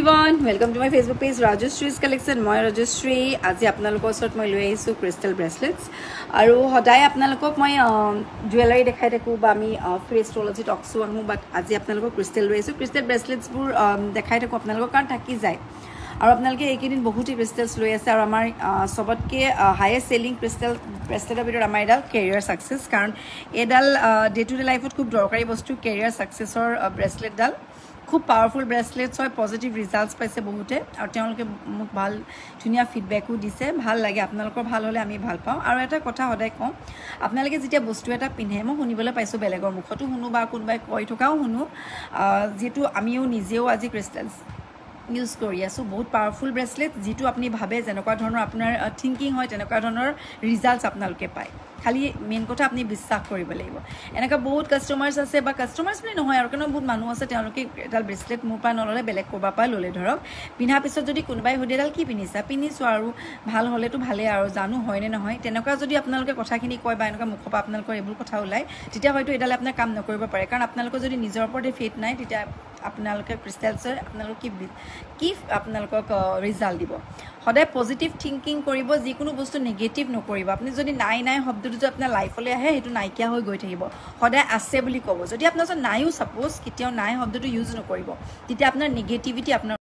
everyone, welcome to my Facebook page Rajeshree's Collection. মই Rajeshri আজি আপোনালোকৰ ওচৰত মই লৈ আহিছো ক্ৰিষ্টেল ব্ৰেসলেটস আৰু সদায় আপোনালোকক মই জুৱেলাৰী দেখাই থাকো বা আমি ফ্ৰী এষ্ট্ৰোলজি টকছো আহো বাট আজি আপোনালোকক ক্ৰিষ্টেল লৈ আহিছো ক্ৰিষ্টেল ব্ৰেসলেটস বোৰ দেখাই থাকো আপোনালোকৰ কাৰণ থাকি যায় আৰু আপোনালোকে এইকেইদিন বহুত ক্ৰিষ্টেলস লৈ আছে আৰু আমাৰ সবতকে হাইয়েষ্ট সেলিং ক্ৰিষ্টেল ব্ৰেসলেটৰ ভিতৰত আমাৰ এডাল কেৰিয়াৰ সাকসেস কাৰণ এডাল ডে টু ডে লাইফত খুব দৰকাৰী বস্তু কেৰিয়াৰ সাকসেসৰ ব্ৰেসলেটডাল খুব পাৱাৰফুল ব্ৰেসলেটস হয় পজিটিভ ৰিজাল্টস পাইছে বহুতে আৰু তেওঁলোকে মোক ভাল ধুনিয়া ফিডব্যাকও দিছে ভাল লাগে আপোনালোকৰ ভাল হলে আমি ভাল পাওঁ আৰু এটা কথা সদায় কওঁ আপোনালোকে যেতিয়া বস্তু এটা পিন্ধে মই শুনিবলৈ পাইছো বেলেগৰ মুখতো শুনো বা কোনোবাই কৈ থকাও শুনো যেটো আমিও নিজেও আজি ক্ৰিষ্টেলস ইউজ কৰি আছো বহুত পাৱাৰফুল ব্ৰেসলেট যেটো আপুনি ভাবে যেনেকুৱা ধৰণৰ আপোনাৰ থিংকিং হয় তেনেকুৱা ধৰণৰ ৰিজাল্টস আপোনালোকে পায় খালি মেইন কথা আপুনি বিশ্বাস কৰিব লাগিব এনেকা বহুত কাস্টমাৰ্স আছে বা কাস্টমাৰ্স বুলি নহয় আৰু কোনো বহুত মানুহ আছে তেওঁলোকে এডাল ব্ৰেসলেট মোৰ পৰা নললে বেলেগ কোবা পা ললে ধৰক পিন্ধা পিছত যদি কোনোবাই হদেডাল কি পিনিছো আৰু ভাল হলেতো ভালে আৰু জানো হয় নে নহয় তেনেকুৱা যদি আপোনালোকে কথাখিনি কয় বা এনেকা মুখপা আপোনালোকৰ এইবোৰ কথা ওলাই তেতিয়া হয়তো এডাল আপোনাৰ কাম নকৰিব পাৰে কাৰণ আপোনালোকৰ যদি নিজৰ ওপৰতে ফেট নাই তেতিয়া আপোনালোকে ক্ৰিষ্টেলছৰ আপোনালোক কি আপোনালোকক ৰিজাল্ট দিব সদায় পজিটিভ থিংকিং কৰিব যিকোনো বস্তু নেগেটিভ নকৰিব আপুনি যদি নাই শব্দটো যদি আপোনাৰ লাইফলৈ আহে হেতু নাইকিয়া হৈ গৈ থাকিব সদায় আছে বুলি ক'ব যদি আপোনাৰ নাইও সাপোজ কেতিয়াও নাই শব্দটো ইউজ নকৰিব তেতিয়া আপোনাৰ নেগেটিভিটি আপোনাৰ